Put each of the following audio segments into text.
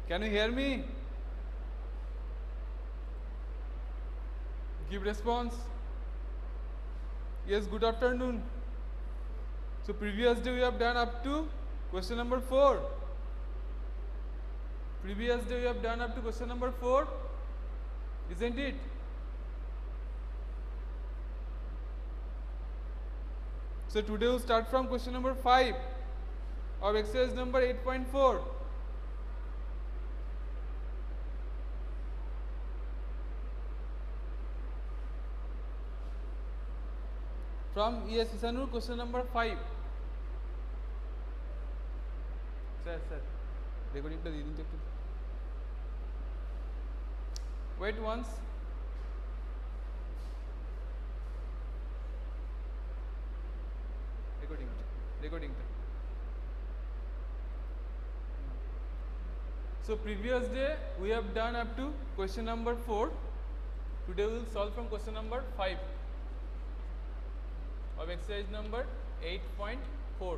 Can you hear me? Give response. Yes, good afternoon. So previous day we have done up to question number 4. Previous day we have done up to question number 4, isn't it? So today we'll start from question number 5 of exercise number 8.4. From Isanur, question number 5. Sir, recording ta diye din to ekটু. Wait once. Recording. So previous day we have done up to question number 4. Today we will solve from question number 5 of exercise number 8.4.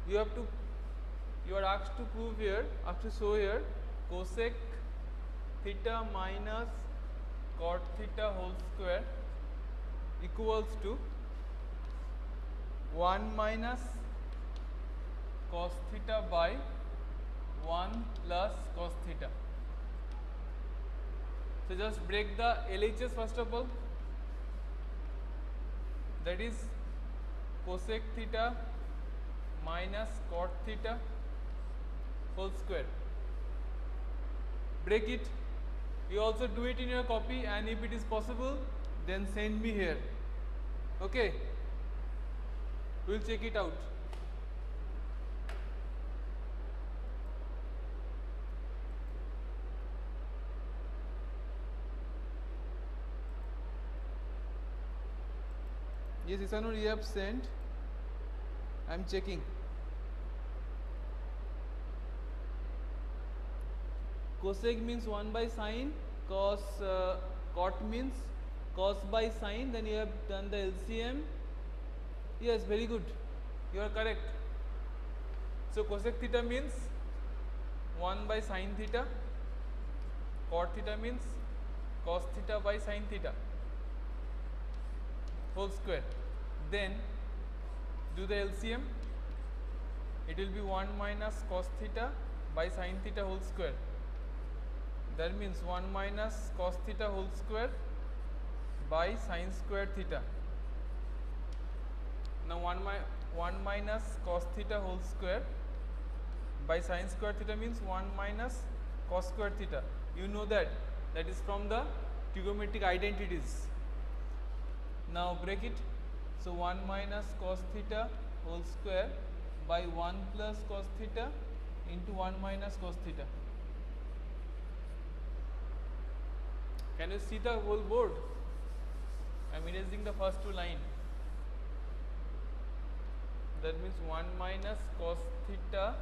You are asked to prove here, to show here cosec theta minus cot theta whole square equals to 1 minus cos theta by 1 plus cos theta. So just break the LHS first of all, that is cosec theta minus cot theta whole square. Break it. You also do it in your copy, and if it is possible then send me here. Okay, we will check it out. Yes, Isanur, you have sent. I am checking. Cosec means 1 by sine, cot means cos by sine, then you have done the LCM. Yes, very good. You are correct. So cosec theta means 1 by sine theta, cot theta means cos theta by sine theta whole square. Then do the LCM. It will be 1 minus cos theta by sine theta whole square. That means 1 minus cos theta whole square by sine square theta. Now 1 minus cos theta whole square by sine square theta means 1 minus cos square theta. You know that is from the trigonometric identities. Now break it. So 1 minus cos theta whole square by 1 plus cos theta into 1 minus cos theta. Can you see the whole board? I am erasing the first two lines. That means 1 minus cos theta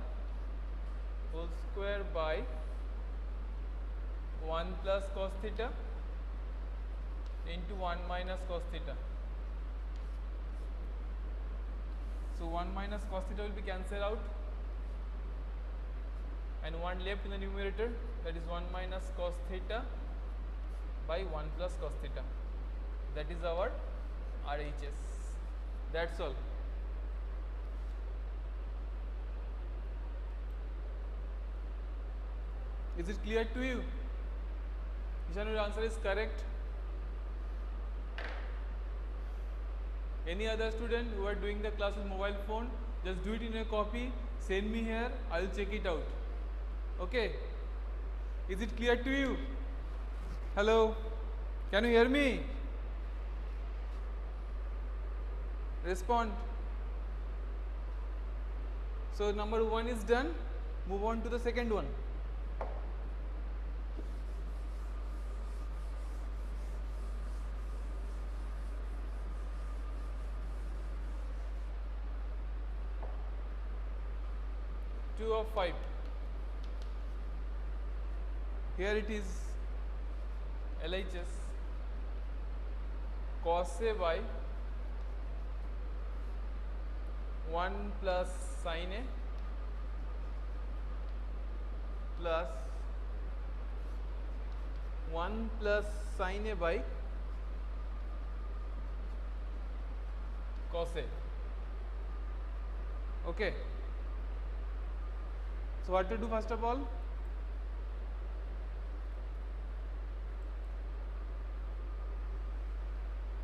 whole square by 1 plus cos theta into 1 minus cos theta. So 1 minus cos theta will be cancelled out, and 1 left in the numerator, that is 1 minus cos theta by 1 plus cos theta. That is our RHS. That's all. Is it clear to you? Ishan, your answer is correct. Any other student who are doing the class with mobile phone, just do it in a copy, send me here, I will check it out. Okay? Is it clear to you? Hello? Can you hear me? Respond. So number 1 is done. Move on to the second one. Of 5. Here it is LHS cos A by 1 plus sin A plus 1 plus sin A by cos A. Okay. So what to do first of all?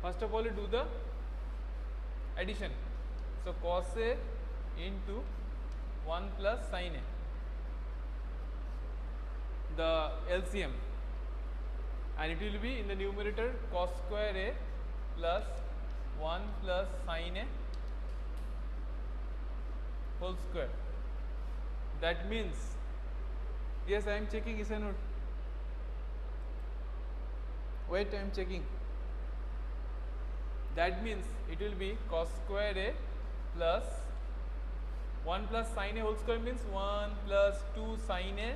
First of all, you do the addition. So cos A into 1 plus sin A, the LCM, and it will be in the numerator cos square A plus 1 plus sin A whole square. That means, yes, I am checking, Isanur. Wait, I am checking. That means it will be cos square A plus 1 plus sin A whole square means 1 plus 2 sin A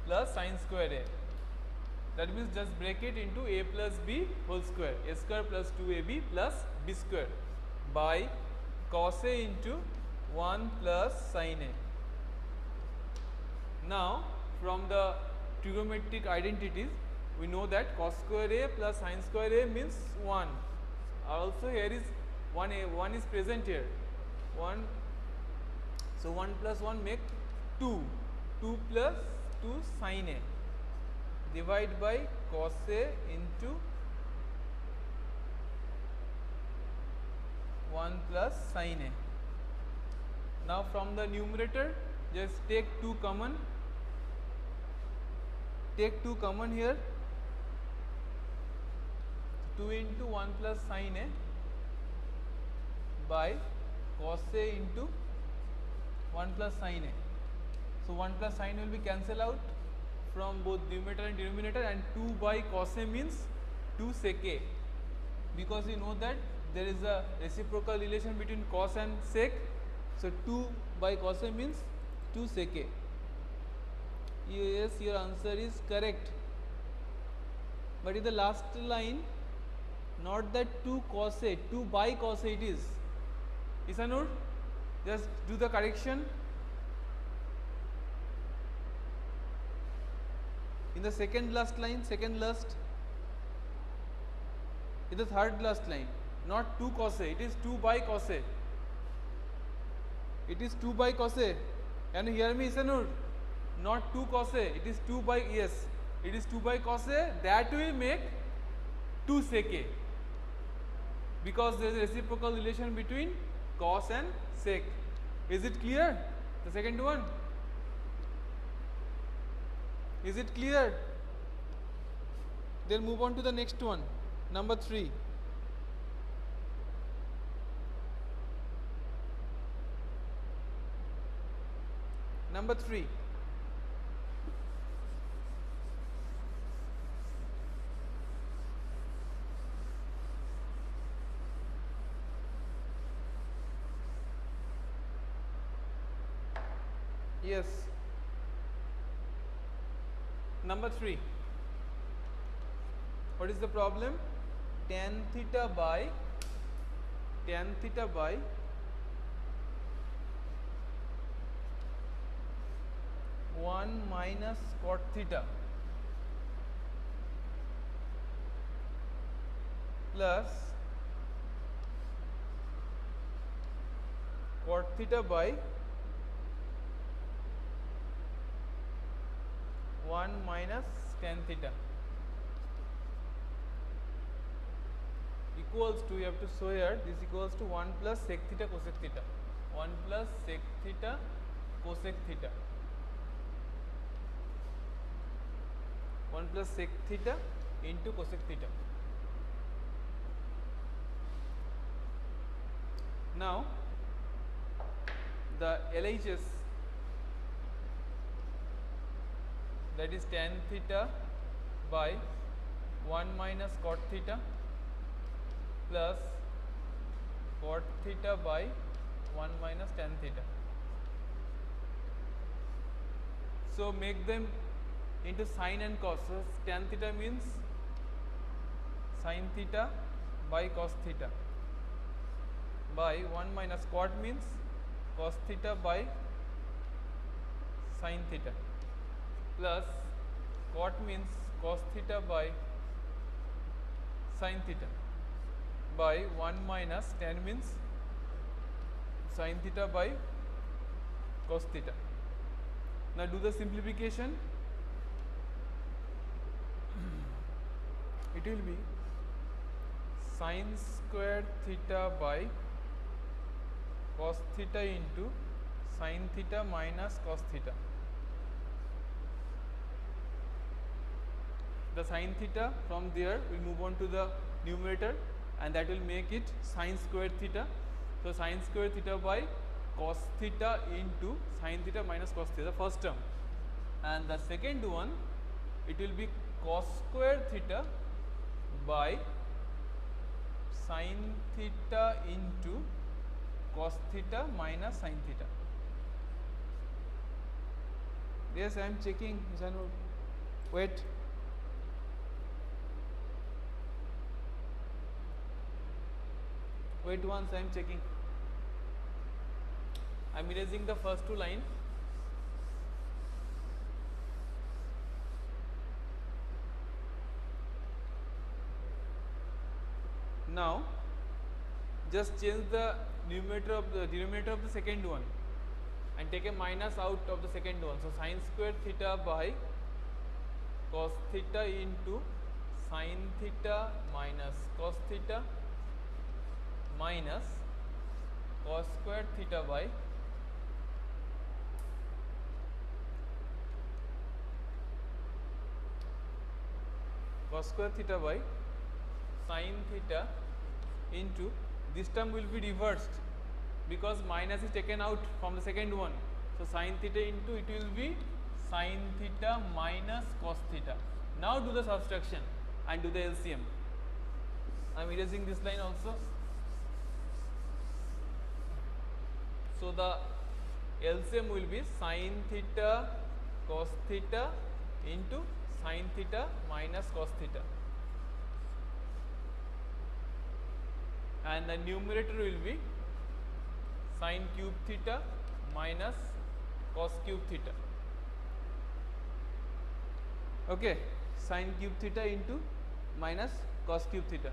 plus sin square A. That means just break it into A plus B whole square, A square plus 2AB plus B square by cos A into 1 plus sin A. Now from the trigonometric identities we know that cos square A plus sin square A means 1. Also here is 1 is present here, 1, so 1 plus 1 make 2, 2 plus 2 sin A, divide by cos A into 1 plus sin A. Now from the numerator just take 2 common, here, 2 into 1 plus sin A by cos A into 1 plus sin A. So 1 plus sin will be cancelled out from both numerator and denominator, and 2 by cos A means 2 sec A, because you know that there is a reciprocal relation between cos and sec. So 2 by cos A means 2 sec A. Yes, your answer is correct. But in the last line, not that 2 cos A, 2 by cos A it is. Isanur, just do the correction. In the second last line, in the third last line, not 2 cos A, it is 2 by cos A. It is 2 by cos A. Can you hear me, Isanur? Not 2 cos A, it is 2 by, yes, it is 2 by cos A, that will make 2 sec A, because there is a reciprocal relation between cos and sec. Is it clear? The second one? Is it clear? Then move on to the next one, number 3. Number 3. Yes. Number 3. What is the problem? Tan theta by 1 minus cot theta plus cot theta by 1 minus tan theta equals to, you have to show here, this equals to 1 plus sec theta cosec theta, 1 plus sec theta cosec theta, 1 plus sec theta into cosec theta. Now the LHS, that is tan theta by 1 minus cot theta plus cot theta by 1 minus tan theta. So make them into sine and cos. So tan theta means sine theta by cos theta by 1 minus cot means cos theta by sin theta plus cot means cos theta by sin theta by 1 minus tan means sin theta by cos theta. Now do the simplification. It will be sin square theta by cos theta into sin theta minus cos theta. The sin theta from there will move on to the numerator and that will make it sin square theta. So sin square theta by cos theta into sin theta minus cos theta, the first term, and the second one it will be cos square theta by sin theta into cos theta minus sin theta. Yes, I am checking. Wait. Wait once, I am checking. I am erasing the first two lines. Now just change the numerator of the denominator of the second one and take a minus out of the second one. So sin square theta by cos theta into sin theta minus cos theta minus cos square theta by sin theta into, this term will be reversed because minus is taken out from the second one. So sin theta into, it will be sin theta minus cos theta. Now do the subtraction and do the LCM. I am erasing this line also. So the LCM will be sin theta cos theta into sin theta minus cos theta, and the numerator will be sin cube theta minus cos cube theta. Okay, sin cube theta into minus cos cube theta.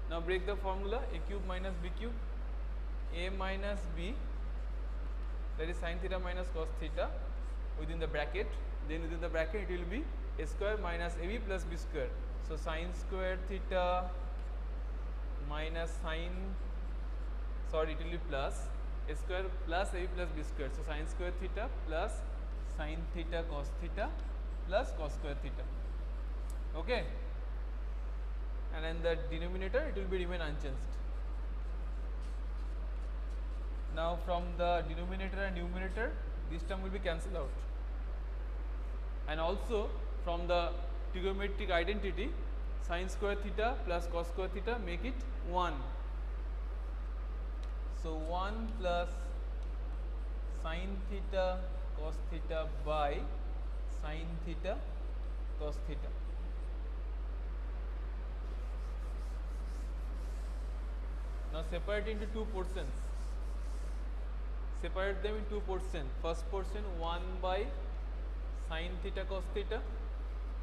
Now break the formula, a cube minus b cube, a minus b, that is sin theta minus cos theta within the bracket. Then within the bracket it will be a square minus ab plus b square. So sin square theta minus it will be plus a square plus ab plus b square. So sin square theta plus sin theta cos theta plus cos square theta. Okay, and in the denominator it will be remain unchanged. Now from the denominator and numerator, this term will be cancelled out, and also from the trigonometric identity, sin square theta plus cos square theta make it 1. So 1 plus sin theta cos theta by sin theta cos theta. Now separate into two portions. Separate them in two portions. First portion 1 by sin theta cos theta,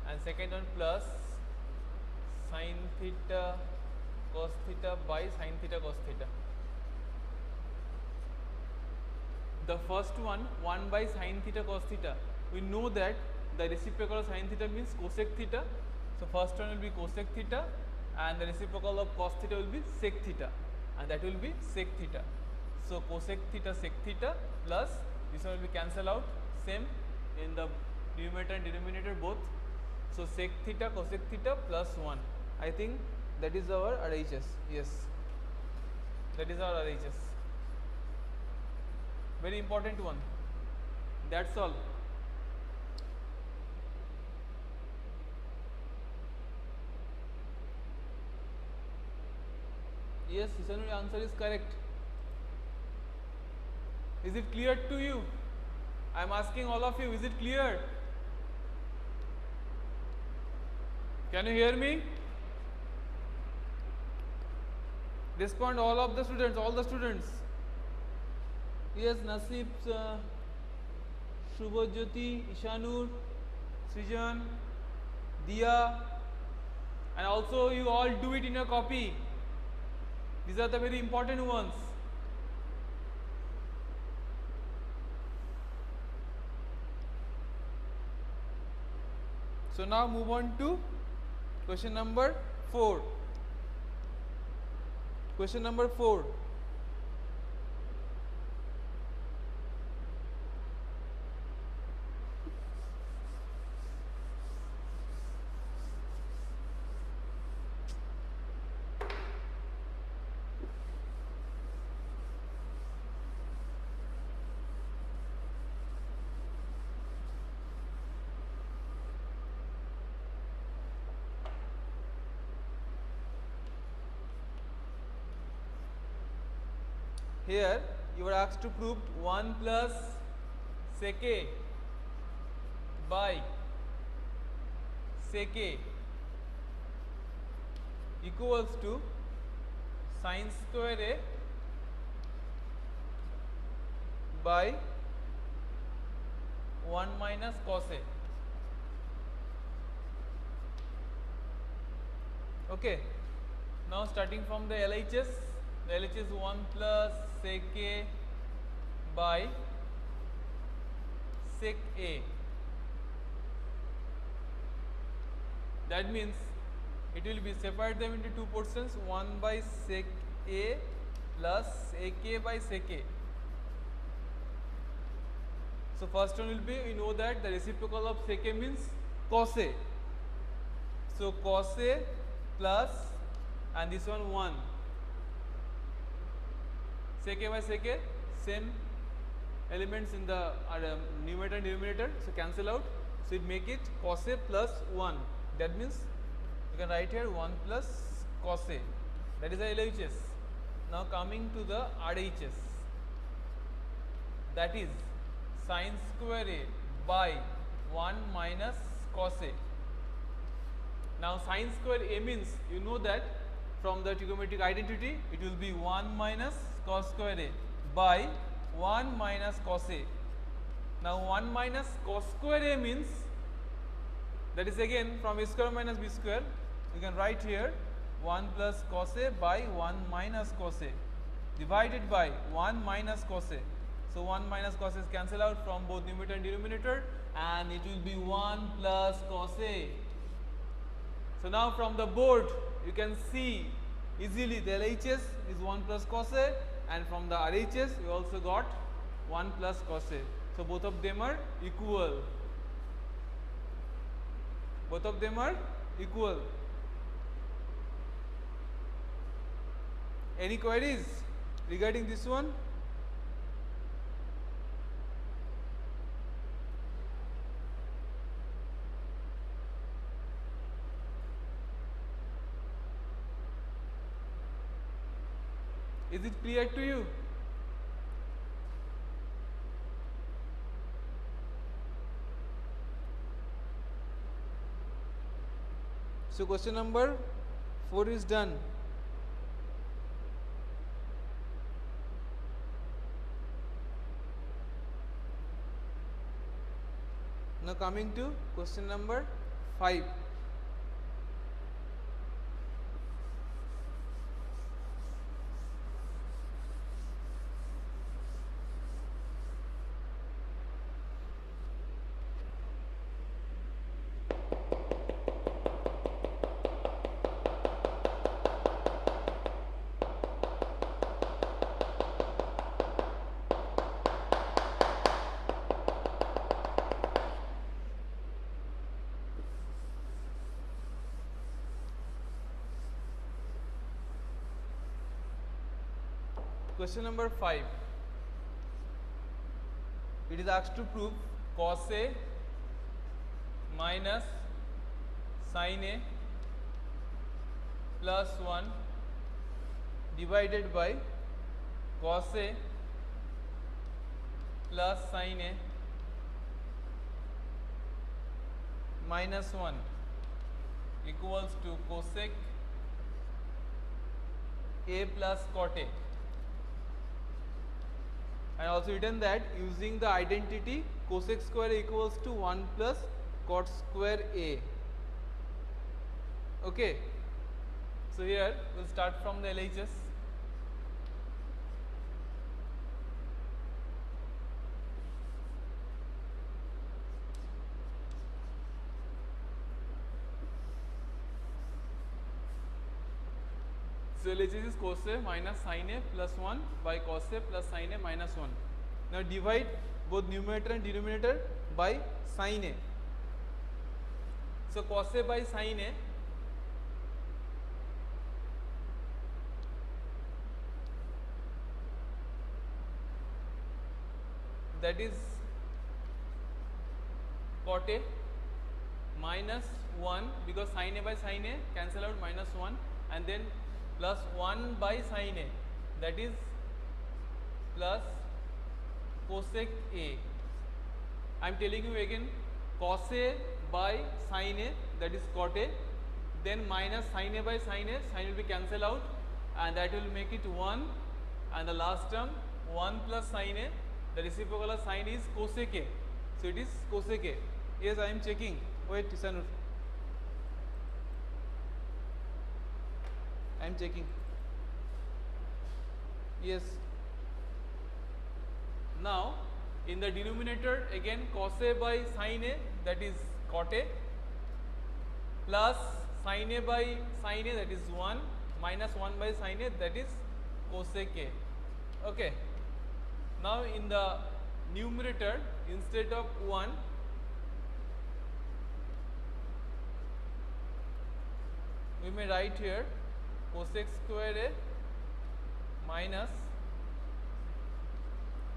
and second one plus sin theta cos theta by sin theta cos theta. The first one, 1 by sin theta cos theta, we know that the reciprocal of sin theta means cosec theta. So first one will be cosec theta, and the reciprocal of cos theta will be sec theta, and that will be sec theta. So cosec theta sec theta plus this one will be cancelled out, same in the numerator and denominator both. So sec theta cosec theta plus 1. I think that is our RHS. Yes, that is our RHS. Very important one. That's all. Yes, Hisanuri, answer is correct. Is it clear to you? I am asking all of you, is it clear? Can you hear me? Respond all of the students, all the students. Yes, Nasib, Shubhajyoti, Ishanur, Srijan, Dia, and also you all do it in your copy. These are the very important ones. So now move on to question number 4. Question number 4. Here you are asked to prove 1 plus sec a by sec a equals to sin square a by 1 minus cos a. Okay. Now starting from the LHS, the LHS 1 plus sec a by sec a. That means it will be separate them into two portions, 1 by sec a plus sec a by sec a. So first one will be, we know that the reciprocal of sec a means cos a. So cos a plus, and this one 1. Sec a by sec a, same elements in the numerator and denominator, so cancel out. So it make it cos a plus 1. That means you can write here 1 plus cos a. That is the LHS. Now coming to the RHS, that is sin square a by 1 minus cos a. Now sin square a means, you know that from the trigonometric identity, it will be 1 minus cos square a by 1 minus cos a. Now 1 minus cos square a means, that is again from a square minus b square, you can write here 1 plus cos a by 1 minus cos a divided by 1 minus cos a. So 1 minus cos a is cancel out from both numerator and denominator, and it will be 1 plus cos a. So now from the board you can see easily the LHS is 1 plus cos a, and from the RHS you also got 1 plus cos a. So both of them are equal. Both of them are equal. Any queries regarding this one? Is it clear to you? So question number 4 is done. Now coming to question number 5. Question number 5. It is asked to prove cos a minus sin a plus 1 divided by cos a plus sin a minus 1 equals to cosec A plus cot A. And also written that using the identity cosec square equals to 1 plus cot square A. Okay. So here we'll start from the LHS. So LHS is cos A minus sin A plus 1 by cos A plus sin A minus 1. Now divide both numerator and denominator by sin A. So cos A by sin A, that is cot A minus 1, because sin A by sin A cancel out, minus 1, and then plus 1 by sin A, that is plus cosec A. I am telling you again, cos A by sin A, that is cot A, then minus sin A by sin A, sin will be cancelled out and that will make it 1, and the last term 1 plus sin A, the reciprocal of sin is cosec A. So it is cosec A. Yes, I am checking. Wait, Sanur. I am checking. Yes. Now in the denominator again cos A by sin A, that is cot A, plus sin A by sin A, that is 1, minus 1 by sin A, that is cosec A. Okay. Now in the numerator, instead of 1, we may write here cosec square A minus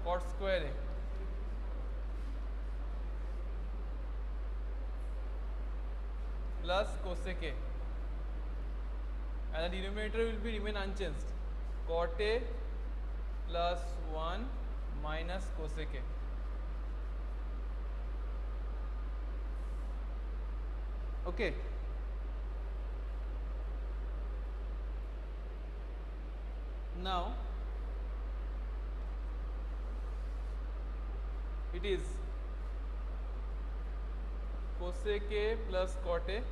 cot square A. Plus cosec A, and the denominator will be remain unchanged, cot A plus 1 minus cosec A. Okay. Now it is cosec A plus cot A,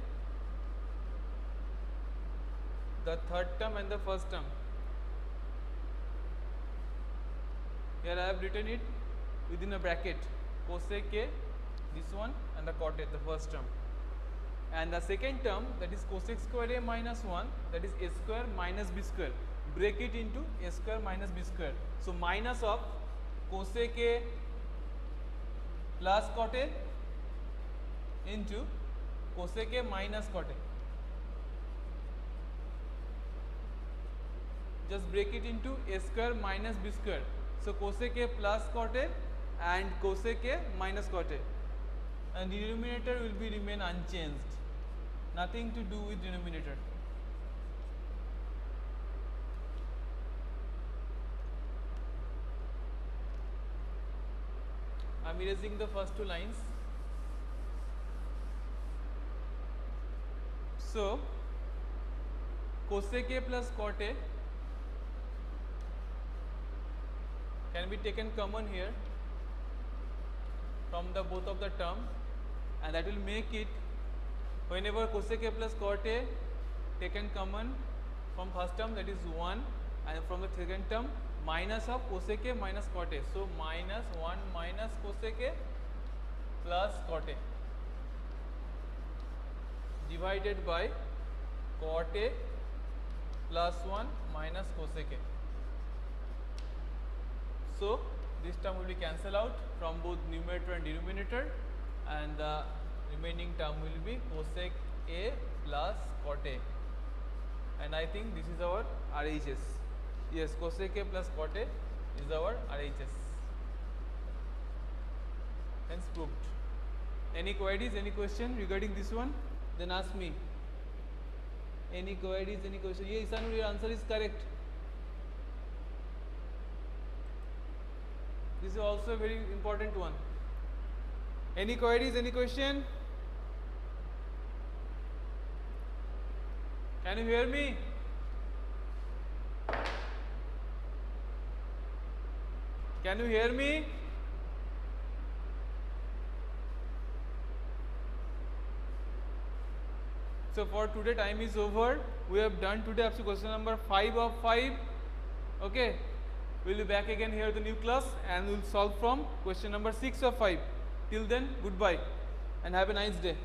the third term and the first term. Here I have written it within a bracket, cosec A, this one, and the cot A, the first term. And the second term, that is cosec square A minus 1, that is A square minus B square. Break it into A square minus B square. So minus of cosec A plus cot A into cosec A minus cot A. Just break it into A square minus B square. So cosec A plus cot A and cosec A minus cot A, and denominator will be remain unchanged, nothing to do with denominator. I am erasing the first two lines. So cosec A plus cot A can be taken common here from the both of the term, and that will make it, whenever cosec A plus cot A taken common from first term, that is 1, and from the second term minus of cosec A minus cot A. So minus 1 minus cosec A plus cot A divided by cot A plus 1 minus cosec A. So this term will be cancelled out from both numerator and denominator, and the remaining term will be cosec A plus cot A, and I think this is our RHS. Yes, cosec A plus cot A is our RHS. Hence proved. Any queries, any question regarding this one? Then ask me. Any queries, any question? Yes, Isanu, your answer is correct. This is also a very important one. Any queries, any question? Can you hear me? Can you hear me? So for today time is over. We have done today up to question number 5 of 5. Okay. We'll be back again here at the new class and we'll solve from question number 6 of 5. Till then, goodbye and have a nice day.